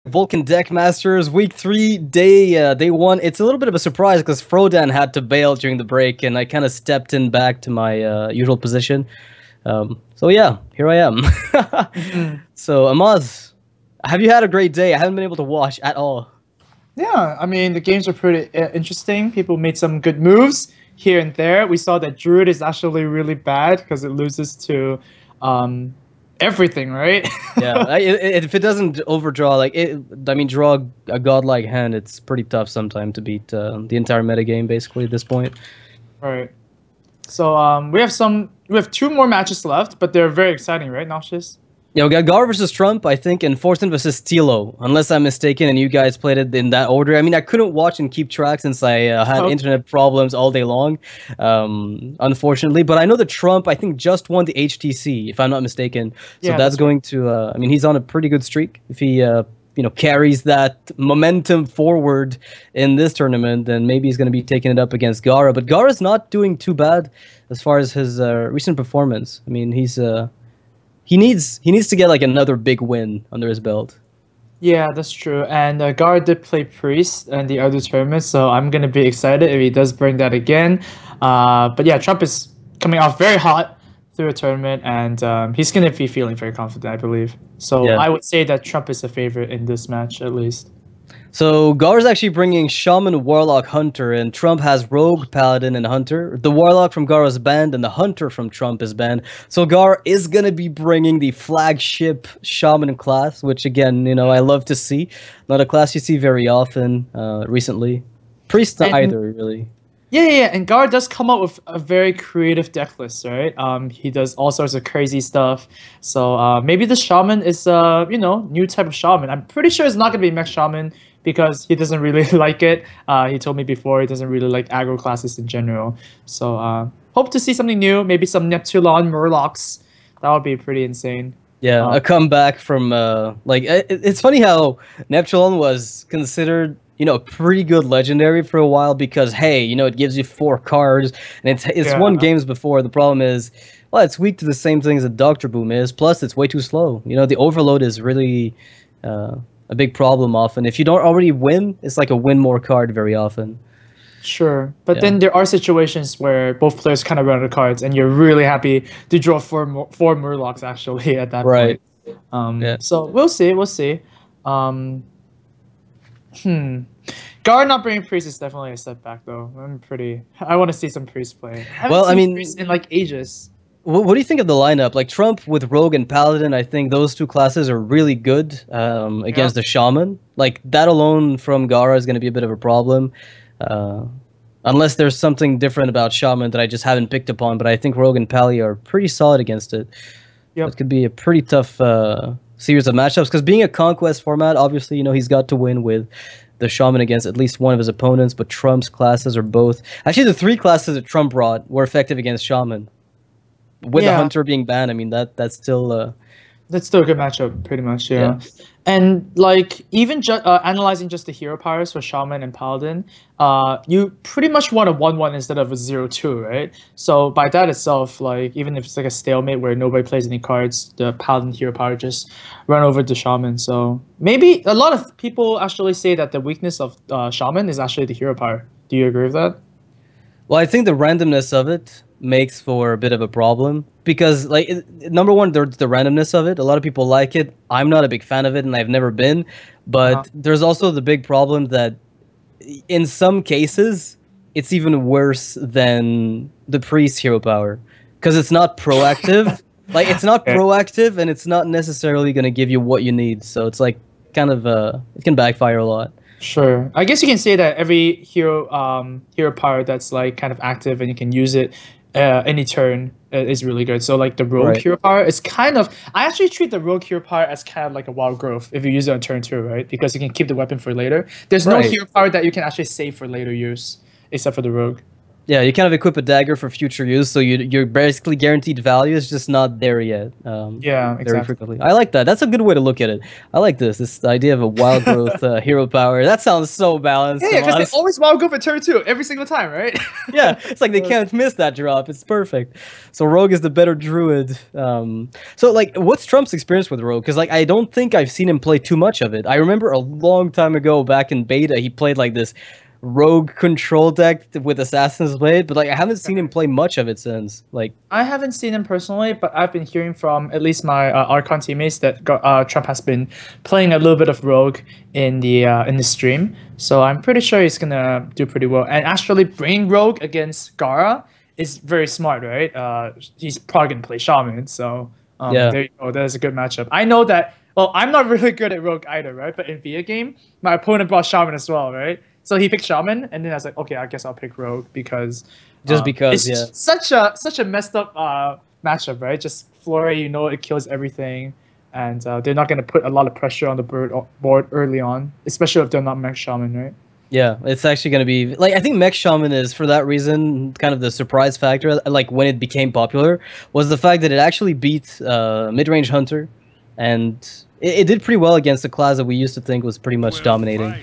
Vulcun Deckmasters, week 3, day 1. It's a little bit of a surprise because Frodan had to bail during the break, and I kind of stepped in back to my usual position. So yeah, here I am. So Amaz, have you had a great day? I haven't been able to watch at all. Yeah, I mean, the games are pretty interesting. People made some good moves here and there. We saw that Druid is actually really bad because it loses to um, everything, right? Yeah, if it doesn't overdraw, draw a godlike hand, it's pretty tough sometimes to beat the entire metagame basically at this point. Right. So we have two more matches left, but they're very exciting, right, Noxious? Yeah, we got Gaara versus Trump, I think, and Forsen versus Stilo, unless I'm mistaken, and you guys played it in that order. I mean, I couldn't watch and keep track since I had Okay. internet problems all day long, unfortunately. But I know that Trump, I think, just won the HTC, if I'm not mistaken. So Yeah, that's that's right. going to, I mean, he's on a pretty good streak. If he, carries that momentum forward in this tournament, then maybe he's going to be taking it up against Gaara. But Gaara's not doing too bad as far as his recent performance. I mean, he needs to get like another big win under his belt. Yeah, that's true. And Gar did play Priest in the other tournament, so I'm gonna be excited if he does bring that again. But yeah, Trump is coming off very hot through a tournament, and he's gonna be feeling very confident, I believe. So Yeah. I would say that Trump is a favorite in this match, at least. So Gar's actually bringing Shaman, Warlock, Hunter, and Trump has Rogue, Paladin, and Hunter. The Warlock from Gar is banned, and the Hunter from Trump is banned. So Gar is gonna be bringing the flagship Shaman class, which again, I love to see. Not a class you see very often recently. Priest not And either, really. yeah. And Gar does come up with a very creative deck list, right? He does all sorts of crazy stuff. So maybe the Shaman is new type of Shaman. I'm pretty sure it's not gonna be Mech Shaman because he doesn't really like it. He told me before he doesn't really like aggro classes in general. So hope to see something new. Maybe some Neptulon Murlocs. That would be pretty insane. Yeah, a comeback from it's funny how Neptulon was considered pretty good legendary for a while because hey, it gives you 4 cards and it's won Yeah, games before. The problem is, well, it's weak to the same things that Doctor Boom is. Plus, it's way too slow. The overload is really a big problem often. If you don't already win, it's like a win more card very often. sure. But Yeah. then there are situations where both players kind of run out of cards, and you're really happy to draw four Murlocs actually at that Right. point. Yeah. So we'll see. We'll see. Um, hmm. Gar not bringing Priest is definitely a setback, though. I want to see some Priest play. I haven't Well, I seen mean, Priest in like ages. what do you think of the lineup? Like Trump with Rogue and Paladin, I think those two classes are really good Yeah. against the Shaman. Like that alone from Gaara is going to be a bit of a problem, uh, unless there's something different about Shaman that I just haven't picked upon. But I think Rogue and Pally are pretty solid against it. Yep. It could be a pretty tough series of matchups because being a conquest format, obviously, he's got to win with the Shaman against at least one of his opponents. But Trump's classes are both actually the 3 classes that Trump brought were effective against Shaman with the Yeah. Hunter being banned. I mean that's still That's still a good matchup, pretty much, yeah. yeah. And like even analyzing just the hero powers for Shaman and Paladin, you pretty much want a 1/1 instead of a 0/2, right? So by that itself, like even if it's like a stalemate where nobody plays any cards, the Paladin hero power just run over the Shaman. So maybe a lot of people actually say that the weakness of Shaman is actually the hero power. Do you agree with that? Well, I think the randomness of it makes for a bit of a problem because, like, number one, there's the randomness of it. A lot of people like it. I'm not a big fan of it, and I've never been. Uh-huh. But there's also the big problem that, in some cases, it's even worse than the priest hero power because it's not proactive. Like, it's not Okay. proactive, and it's not necessarily going to give you what you need. So it's like kind of it can backfire a lot. Sure. I guess you can say that every hero power that's like kind of active and you can use it any turn is really good. So like the rogue Right. hero power is kind of I actually treat the rogue hero power as kind of like a wild growth if you use it on turn 2, right? Because you can keep the weapon for later. There's no Right. hero power that you can actually save for later use except for the rogue. Yeah, you kind of equip a dagger for future use, so you're basically guaranteed value. It's just not there yet. Yeah, Very exactly. frequently. I like that. That's a good way to look at it. I like this idea of a wild growth hero power. That sounds so balanced, Yeah, and because they honest. always wild go for turn 2 every single time, right? Yeah, it's like they can't miss that drop. It's perfect. So Rogue is the better druid. So like, what's Trump's experience with Rogue? Because like, I don't think I've seen him play too much of it. I remember a long time ago, back in beta, he played like this Rogue control deck with Assassin's Blade, but like, I haven't seen him play much of it since. Like, I haven't seen him personally, but I've been hearing from at least my Archon teammates that Trump has been playing a little bit of Rogue in the stream. So I'm pretty sure he's gonna do pretty well. And actually, bringing Rogue against Gaara is very smart, right? He's probably gonna play Shaman, so yeah, there you go. That is a good matchup. I know that. Well, I'm not really good at Rogue either, right? But in VIA game, my opponent brought Shaman as well, right? So he picked Shaman, and then I was like, okay, I guess I'll pick Rogue because just because, it's yeah. such a messed up matchup, right? Just Flurry, it kills everything, and they're not gonna put a lot of pressure on the board early on, especially if they're not Mech Shaman, right? Yeah, it's actually going to be like, I think Mech Shaman is, for that reason, kind of the surprise factor. Like when it became popular, was the fact that it actually beat mid-range Hunter, and it did pretty well against the class that we used to think was pretty much dominating,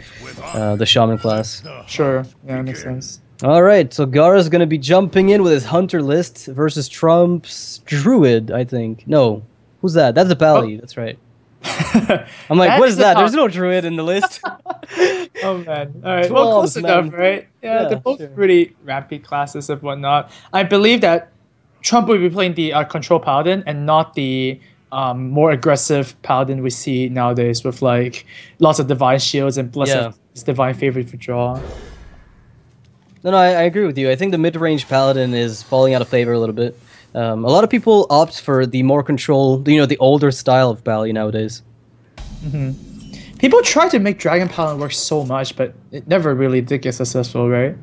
the Shaman class. Sure, yeah, that makes sense. All right, so Gaara's going to be jumping in with his Hunter list versus Trump's Druid, I think. No, who's that? That's a Pally. That's right. I'm like, what is that? There's no Druid in the list. Oh man! All right, well, close enough, right? Yeah, they're both pretty rampy classes and whatnot. I believe that Trump will be playing the control paladin and not the more aggressive paladin we see nowadays with like lots of divine shields and plus his divine favorite for draw. No, I agree with you. I think the mid-range paladin is falling out of favor a little bit. A lot of people opt for the more control, the older style of Pally nowadays. People try to make Dragon Paladin work so much, but it never really did get successful, right?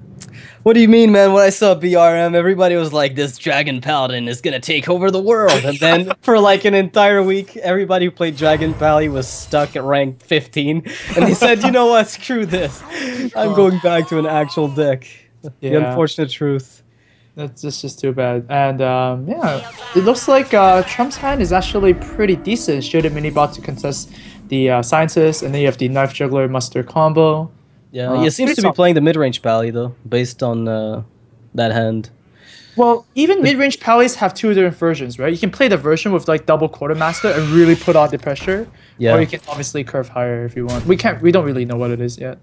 What do you mean, man? When I saw BRM, everybody was like, this Dragon Paladin is gonna take over the world. And then for like an entire week, everybody who played Dragon Pally was stuck at rank 15. And they said, you know what, screw this. I'm going back to an actual deck. The unfortunate truth. That's just too bad. And yeah, it looks like Trump's hand is actually pretty decent. Should have mini bot to contest the Scientist, and then you have the Knife Juggler Muster combo. Yeah, he seems to be playing the mid-range Pally though, based on that hand. Well, even mid-range Pallies have two different versions, right? You can play the version with like double Quartermaster and really put on the pressure. Yeah. Or you can obviously curve higher if you want. We don't really know what it is yet.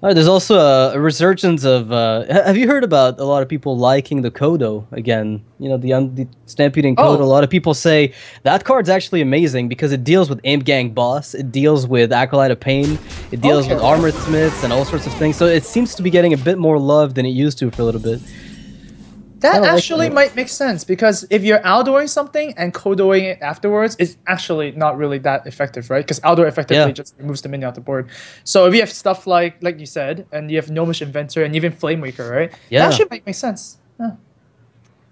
There's also a resurgence of. Have you heard about a lot of people liking the Kodo again? The Stampeding Kodo. A lot of people say that card's actually amazing because it deals with Imp Gang Boss, it deals with Acolyte of Pain, it deals with Armored Smiths and all sorts of things. So it seems to be getting a bit more love than it used to for a little bit. That actually might make sense because if you're outdoing something and Kodoing it afterwards, it's actually not really that effective, right? Because outdoor effectively just removes the minion off the board. So if you have stuff like you said, and you have Gnomish Inventor and even Flamewaker, right? Yeah. That actually might make sense. Yeah.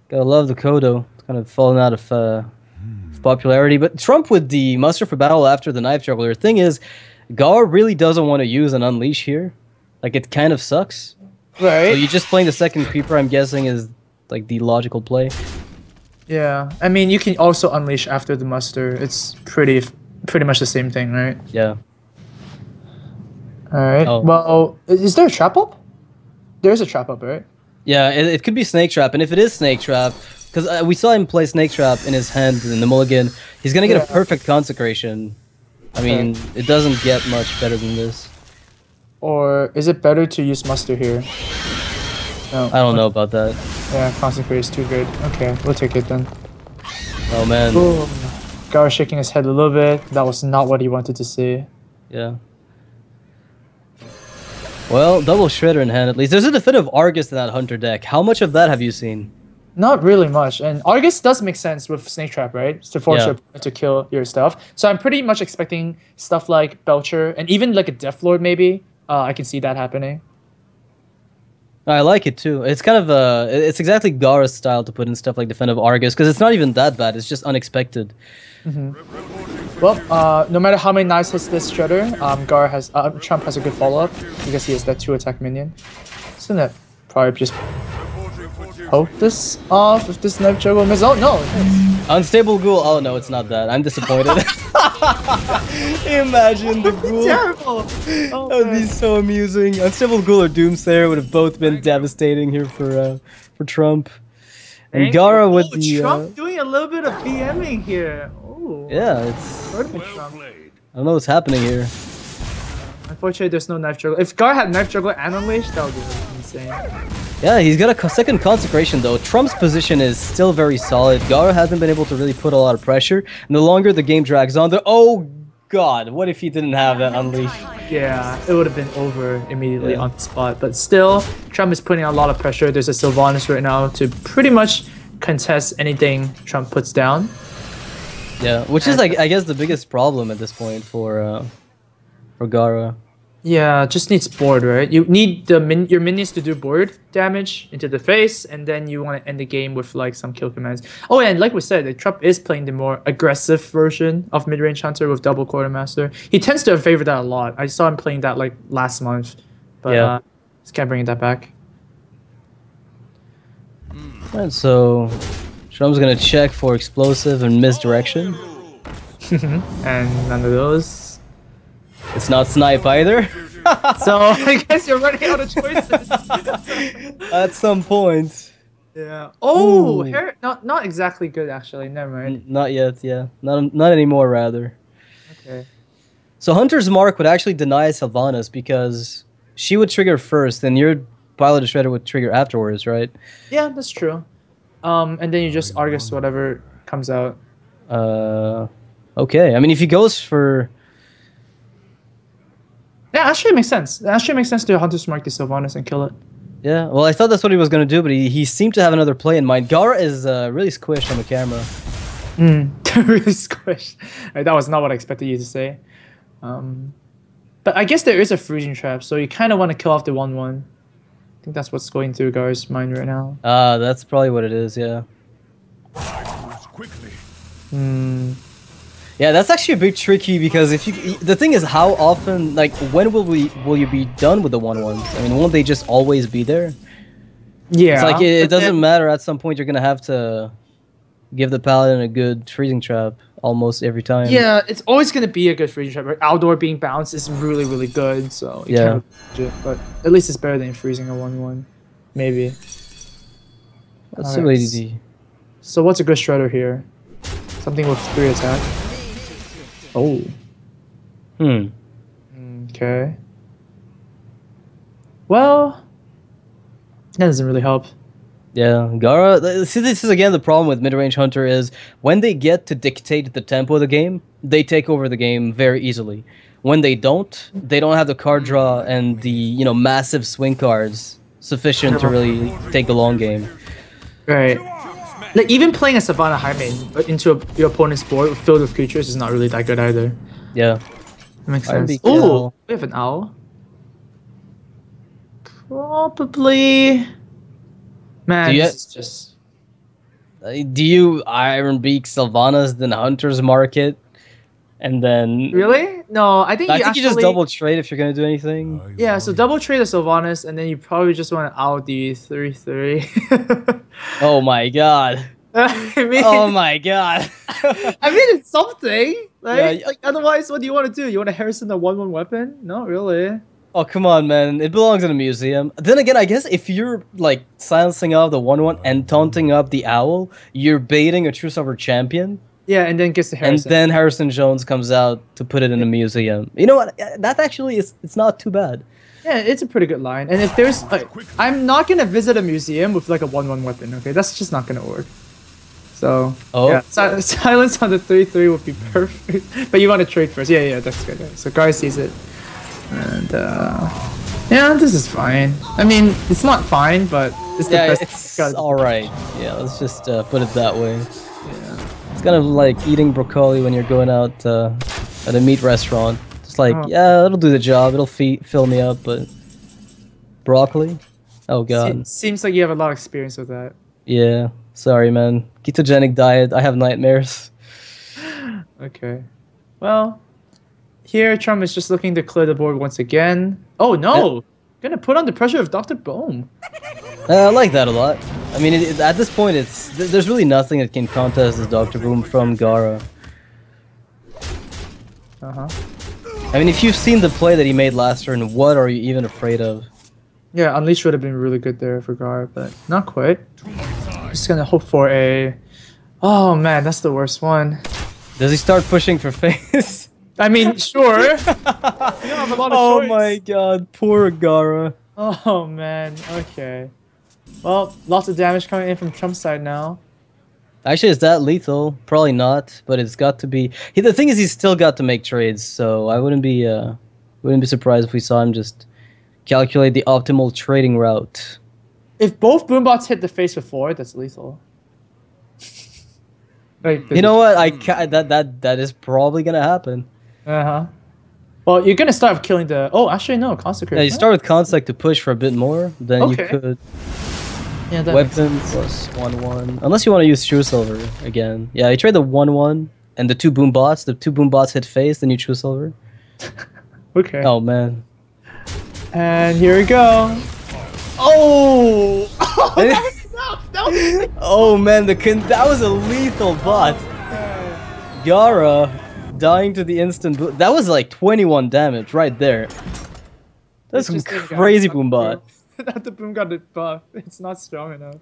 Gotta love the Kodo. It's kind of fallen out of popularity. But Trump with the Muster for Battle after the Knife Juggler. Thing is, Gaara really doesn't want to use an Unleash here. Like, it kind of sucks. Right. So you just playing the second Creeper, I'm guessing, is like the logical play. Yeah, I mean, you can also Unleash after the Muster. It's pretty much the same thing, right? Yeah. All right. Oh. Well, is there a trap up? There's a trap up, right? Yeah, it could be Snake Trap, and if it is Snake Trap, because we saw him play Snake Trap in his hand in the mulligan, he's gonna get a perfect Consecration. I mean, it doesn't get much better than this. Or is it better to use Muster here? No. I don't know about that. Yeah, Consecrate is too good. Okay, we'll take it then. Oh man. Boom. Gaara shaking his head a little bit. That was not what he wanted to see. Yeah. Well, double Shredder in hand at least. There's a definitive Argus in that Hunter deck. How much of that have you seen? Not really much. And Argus does make sense with Snake Trap, right? It's to force your opponent to kill your stuff. So I'm pretty much expecting stuff like Belcher and even like a Death Lord maybe. I can see that happening. I like it too. It's kind of it's exactly Gaara's style to put in stuff like Defend of Argus because it's not even that bad. It's just unexpected. Well, no matter how many knives hits this Shredder, Trump has a good follow-up because he has that 2-attack minion. So that probably just poke this off if this knife juggle misses. Oh no! Unstable Ghoul. Oh no, it's not that. I'm disappointed. Imagine the Ghoul. Terrible! Oh, That would be so amusing. Unstable Ghoul or Doomsayer would have both been devastating here for Trump. And Gaara with the Trump doing a little bit of BMing here. Oh. Yeah, it's Trump. I don't know what's happening here. Unfortunately, there's no knife juggler. If Gaara had knife juggler and Unleash, that would be insane. Yeah, he's got a second consecration though. Trump's position is still very solid. Gaara hasn't been able to really put a lot of pressure. And the longer the game drags on, oh god, what if he didn't have that Unleash? Yeah, it would have been over immediately on the spot. But still, Trump is putting a lot of pressure. There's a Sylvanas right now to pretty much contest anything Trump puts down. Yeah, which is like I guess the biggest problem at this point for Gaara. Yeah, just needs board, right? You need your minions to do board damage into the face, and then you want to end the game with like some kill commands. Oh, and like we said, like, Trump is playing the more aggressive version of mid-range hunter with double quartermaster. He tends to favor that a lot. I saw him playing that like last month, but yeah, just can't bring that back. And so Trump's gonna check for explosive and misdirection. And none of those. It's not snipe either. So I guess you're running out of choices. At some point. Yeah. Oh, hair not exactly good actually. Never mind. Not yet. Yeah. Not anymore. Rather. Okay. So Hunter's Mark would actually deny Sylvanas because she would trigger first, and your Pilot of Shredder would trigger afterwards, right? Yeah, that's true. And then you just Argus whatever comes out. Okay. I mean, if he goes for. Yeah, actually it makes sense. It actually makes sense to Hunter's Mark the Sylvanas and kill it. Yeah, well, I thought that's what he was going to do, but he seemed to have another play in mind. Gaara is really squished on the camera. Really squished. That was not what I expected you to say. But I guess there is a freezing trap, so you kind of want to kill off the 1/1. I think that's what's going through Gaara's mind right now. That's probably what it is, yeah. Yeah, that's actually a bit tricky because the thing is, how often, like, when will you be done with the 1/1s? I mean, won't they just always be there? Yeah, it's like it doesn't matter. At some point, you're gonna have to give the paladin a good freezing trap almost every time. Yeah, it's always gonna be a good freezing trap. Right? Outdoor being bounced is really really good, so you can't it, but at least it's better than freezing a 1/1, maybe. That's so easy. So what's a good shredder here? Something with 3 attack. Oh. Okay. Well, that doesn't really help. Yeah, Gaara. See, this is again the problem with mid-range hunter is when they get to dictate the tempo of the game, they take over the game very easily. When they don't have the card draw and the massive swing cards sufficient to really take the long game. Right. Like even playing a Savannah Jaime into your opponent's board filled with creatures is not really that good either. Yeah. That makes sense. Oh, we have an owl. Probably. Man, this is just. Do you Iron Beak Sylvanas, then Hunter's Market, and then. Really? No, I think you just double trade if you're gonna do anything. Yeah, so double trade the Sylvanas, and then you probably just want to out the 3/3. Oh my god. I mean, oh my god. I mean, it's something. Right? Yeah. Like, otherwise, what do you want to do? You want to Harrison a 1/1 weapon? Not really. Oh, come on, man. It belongs in a museum. Then again, I guess if you're, like, silencing off the 1/1 and taunting up the owl, you're baiting a True Silver champion. Yeah, and then gets the Harrison. And then Harrison Jones comes out to put it in a museum. You know what? That actually it's not too bad. Yeah, it's a pretty good line. And if there's... I'm not going to visit a museum with, like, a 1/1 weapon, okay? That's just not going to work. So, yeah, silence on the 3/3 would be perfect. But you want to trade first. Yeah, that's good. So, Gaara sees it. And, yeah, this is fine. I mean, it's not fine, but it's the best. It's alright. Yeah, let's just put it that way. Yeah. It's kind of like eating broccoli when you're going out at a meat restaurant. It's like, yeah, it'll do the job. It'll fill me up, but broccoli? Oh god. Seems like you have a lot of experience with that. Yeah. Sorry, man. Ketogenic diet. I have nightmares. Okay. Well, here Trump is just looking to clear the board once again. Oh no! Gonna put on the pressure of Dr. Bohm. I like that a lot. I mean, at this point, there's really nothing that can contest this Dr. Boom from Gaara. Uh-huh. I mean, if you've seen the play that he made last turn, what are you even afraid of? Yeah, Unleash would have been really good there for Gaara, but not quite. Just gonna hope for a... Oh man, that's the worst one. Does he start pushing for face? I mean, sure. You don't have a lot of Oh choice. my god, poor Gaara. Oh man, okay. Well, lots of damage coming in from Trump's side now. Actually, is that lethal? Probably not, but it's got to be. The thing is, he's still got to make trades, so I wouldn't be surprised if we saw him just calculate the optimal trading route. If both boombots hit the face before, that's lethal. Like, You know what? That is probably gonna happen. Uh-huh. Well, you're gonna start killing the... Oh, actually, no. Consecrate. Yeah, you start with Consec to push for a bit more, then Okay. you could Yeah, that weapon plus 1/1. Unless you want to use True Silver again. Yeah, you trade the 1/1 and the two boom bots. The two boom bots hit face, then you True Silver. Okay. Oh man. And here we go. Oh! Oh man, that was a lethal bot. Gaara dying to the instant boom. That was like 21 damage right there. That's some crazy boom bot. Not the boom got it buff. It's not strong enough.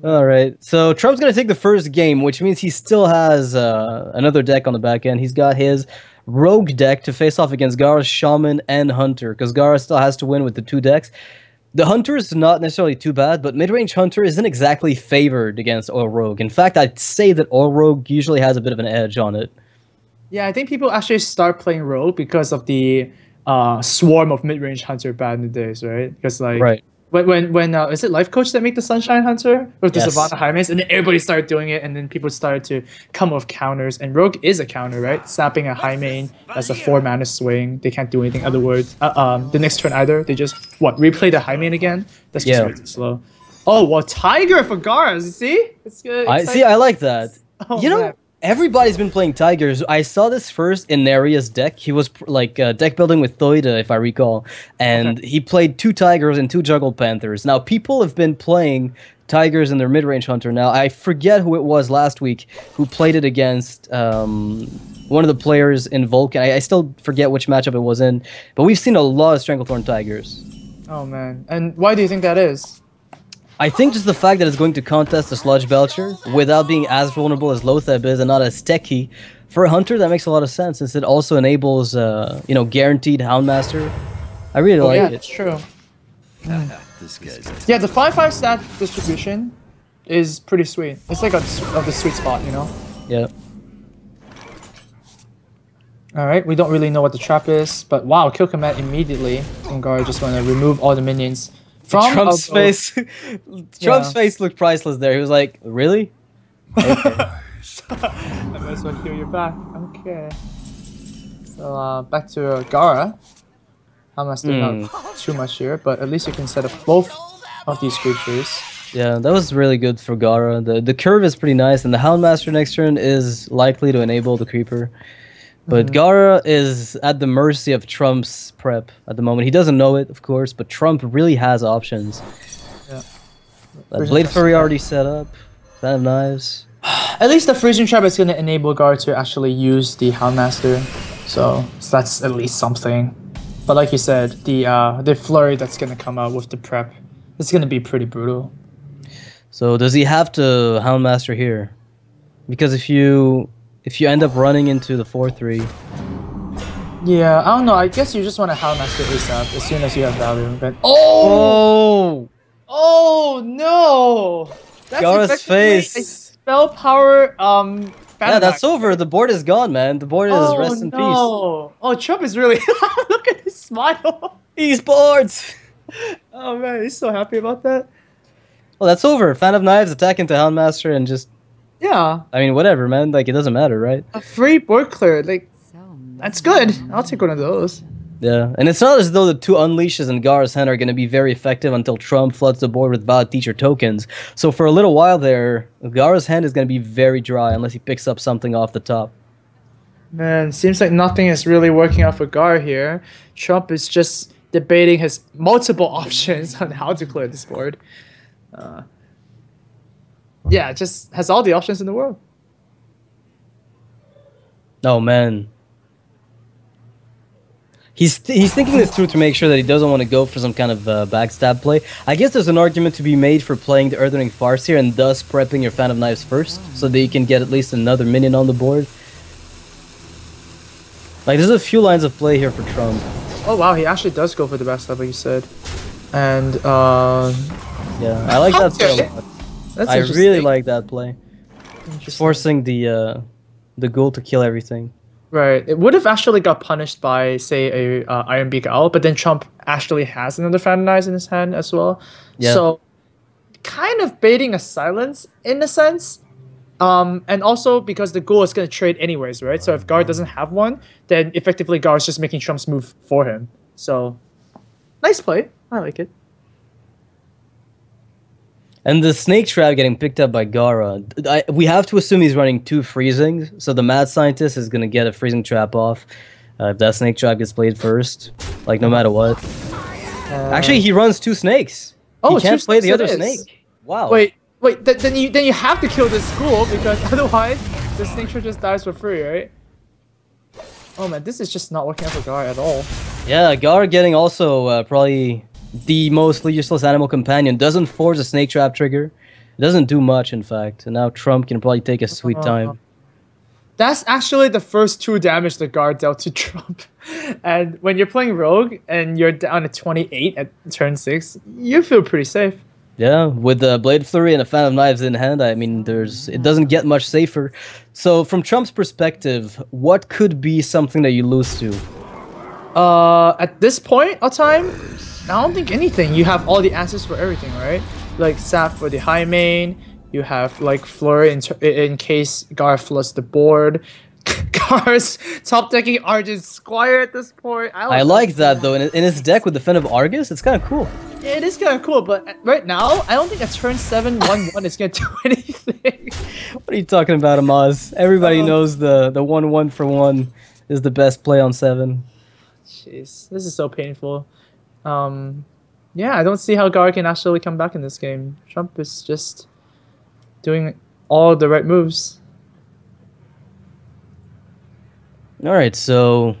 All right, so Trump's gonna take the first game, which means he still has another deck on the back end. He's got his Rogue deck to face off against Gaara's Shaman and Hunter, because Gaara still has to win with the two decks. The Hunter is not necessarily too bad, but mid-range Hunter isn't exactly favored against Oil Rogue. In fact, I'd say that Oil Rogue usually has a bit of an edge on it. Yeah, I think people actually start playing Rogue because of the swarm of mid-range Hunter back in the days, right? Because like Right. when is it Life Coach that make the Sunshine Hunter with the Yes. Savannah Highmanes, and then everybody started doing it, and then people started to come up with counters. And Rogue is a counter, right? Snapping a high main that's a 4-mana swing. They can't do anything otherwise. The next turn either. They just replay the high main again. That's just way too slow. Oh well, Tiger for Gaara. You see? It's good. I like that. Oh, You know, man. everybody's been playing Tigers. I saw this first in Neria's deck. He was deck building with Thoida, if I recall, and he played 2 Tigers and 2 Juggled Panthers. Now, people have been playing Tigers in their mid-range Hunter. Now, I forget who it was last week who played it against one of the players in Vulcun. I still forget which matchup it was in, but we've seen a lot of Stranglethorn Tigers. Oh man, and why do you think that is? I think just the fact that it's going to contest the Sludge Belcher without being as vulnerable as Lotheb is and not as techy. For a Hunter, that makes a lot of sense since it also enables, guaranteed Houndmaster. I really like it. It's true. This guy's Yeah, the 5/5 stat distribution is pretty sweet. It's like of the sweet spot, you know? Yeah. Alright, we don't really know what the trap is, but wow, kill command immediately. And Gaara just want to remove all the minions from Trump's face. Trump's Yeah. face looked priceless there. He was like, "Really?" Okay. I might as well heal you back. Okay. So back to Gaara. Houndmaster not too much here, but at least you can set up both of these creatures. Yeah, that was really good for Gaara. The curve is pretty nice, and the Houndmaster next turn is likely to enable the Creeper. But Gaara is at the mercy of Trump's prep at the moment. He doesn't know it, of course, but Trump really has options. Yeah. Blade Fury already set up. Fan of Knives. At least the freezing trap is going to enable Gaara to actually use the Houndmaster, so that's at least something. But like you said, the flurry that's going to come out with the prep, it's going to be pretty brutal. So does he have to Houndmaster here? Because if you end up running into the 4/3, Yeah, I don't know. I guess you just want to Houndmaster ASAP as soon as you have value. But oh no! That's Gaara's effectively a face. spell power. yeah, that's over. The board is gone, man. The board is rest in peace. Oh, Trump is really look at his smile. Esports. Oh man, he's so happy about that. Well, that's over. Fan of Knives attack into Houndmaster and just, Yeah, I mean, whatever, man. Like, it doesn't matter, right? a free board clear, like that's good. I'll take one of those. Yeah, and it's not as though the two unleashes in Gaara's hand are going to be very effective until Trump floods the board with valid teacher tokens. So for a little while there, Gaara's hand is going to be very dry unless he picks up something off the top. Man, seems like nothing is really working out for Gaara here. Trump is just debating his multiple options on how to clear this board. Yeah, just has all the options in the world. Oh man. He's thinking this through to make sure that he doesn't want to go for some kind of backstab play. I guess there's an argument to be made for playing the Earthring Farce here and thus prepping your Fan of Knives first, so that you can get at least another minion on the board. Like, there's a few lines of play here for Trump. Oh wow, he actually does go for the backstab, like you said. And yeah, I like that play. That's I really like that play. Forcing the ghoul to kill everything. Right. It would have actually got punished by, say, a Iron Beak Owl, but then Trump actually has another Fan of Knives in his hand as well. Yeah. So, kind of baiting a silence in a sense. And also because the ghoul is going to trade anyways, right? So if Gaara doesn't have one, then effectively Gaara's just making Trump's move for him. So, nice play. I like it. And the snake trap getting picked up by Gaara. We have to assume he's running 2 freezings, so the mad scientist is going to get a freezing trap off if that snake trap gets played first, like no matter what. Actually, he runs 2 snakes. Oh, he can't play the other is. snake. Wow. Wait. Then you have to kill this ghoul because otherwise the snake trap just dies for free, right? Oh man, this is just not working out for Gaara at all. Yeah, Gaara getting also probably the most useless animal companion. Doesn't force a snake trap trigger. It doesn't do much, in fact. And now Trump can probably take a sweet time. That's actually the first 2 damage the Gaara dealt to Trump. And when you're playing Rogue and you're down at 28 at turn 6, you feel pretty safe. Yeah, with the Blade Flurry and a Fan of Knives in hand, I mean, it doesn't get much safer. So from Trump's perspective, what could be something that you lose to? At this point of time, I don't think anything. You have all the answers for everything, right? Like Sap for the high main. You have like Flurry in case Gaara floods the board. Gaara's top decking Argent Squire at this point. I like that though. In his deck with Defend of Argus, it's kind of cool. It is kind of cool, but right now, I don't think a turn 7 1/1 is going to do anything. What are you talking about, Amaz? Everybody knows the 1/1 for 1 is the best play on 7. Jeez, this is so painful. Yeah, I don't see how Gaara can actually come back in this game. Trump is just doing all the right moves. Alright, so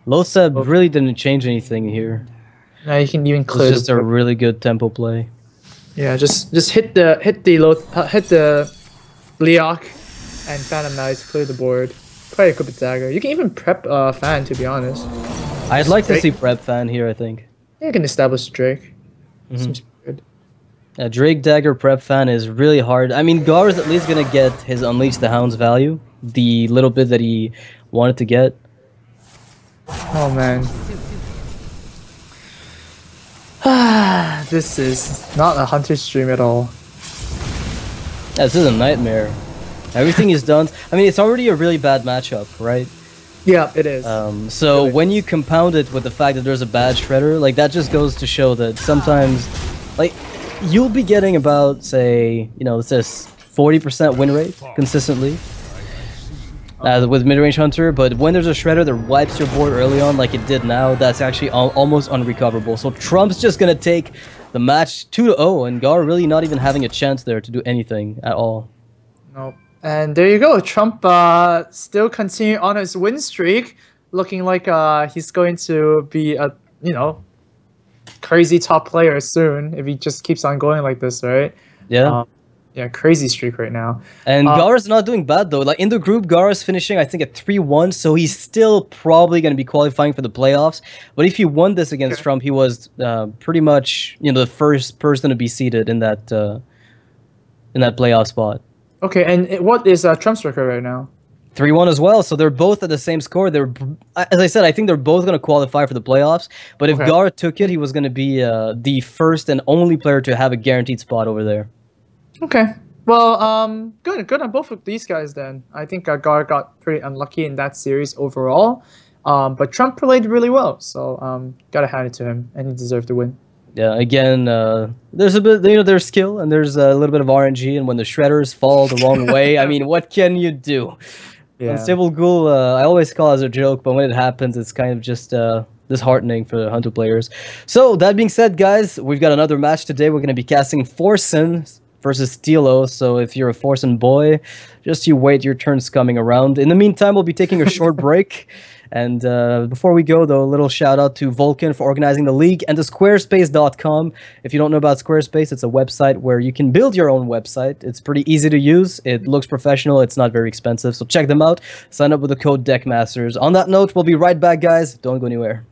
Lothseb really didn't change anything here. Now you can even clear. It's just a really good tempo play. Yeah, just hit the Leok and Fan of Knives, clear the board. Probably equip a dagger. You can even prep Fan, to be honest. I'd like to see prep Fan here, I think. Yeah, you can establish Drake. Seems good. Yeah, Drake Dagger prep Fan is really hard. I mean, Gaara's at least gonna get his Unleash the Hounds value, the little bit that he wanted to get. Oh man. This is not a Hunter stream at all. Yeah, this is a nightmare. Everything is done. I mean, it's already a really bad matchup, right? Yeah, it is. So when you compound it with the fact that there's a bad Shredder, like that just goes to show that sometimes, like, you'll be getting about, say, you know, it says 40% win rate consistently with mid-range Hunter, but when there's a Shredder that wipes your board early on like it did now, that's actually almost unrecoverable. So Trump's just gonna take the match 2-0, and Gaara really not even having a chance there to do anything at all. Nope. And there you go. Trump still continuing on his win streak, looking like he's going to be a, you know, crazy top player soon if he just keeps on going like this, right? Yeah. Yeah, crazy streak right now. And Gaara's not doing bad though. Like in the group, Gaara's finishing I think at 3-1, so he's still probably going to be qualifying for the playoffs. But if he won this against Trump, he was pretty much, you know, the first person to be seated in that playoff spot. Okay, and what is Trump's record right now? 3-1 as well, so they're both at the same score. They're, as I said, I think they're both going to qualify for the playoffs. But if Gaara took it, he was going to be the first and only player to have a guaranteed spot over there. Okay. Well, good on both of these guys then. I think Gaara got pretty unlucky in that series overall. But Trump played really well, so gotta hand it to him, and he deserved the win. Yeah, again, there's a bit, there's skill and there's a little bit of RNG, and when the shredders fall the wrong way, I mean, what can you do? Yeah. Unstable Ghoul, I always call as a joke, but when it happens, it's kind of just disheartening for the Hunter players. So, that being said, guys, we've got another match today. We're going to be casting Forsen versus Stilo, so if you're a Forsen boy, just you wait, your turn's coming around. In the meantime, we'll be taking a short break. And before we go, though, a little shout out to Vulcun for organizing the league and to squarespace.com. If you don't know about Squarespace, it's a website where you can build your own website. It's pretty easy to use. It looks professional. It's not very expensive. So check them out. Sign up with the code Deckmasters. On that note, we'll be right back, guys. Don't go anywhere.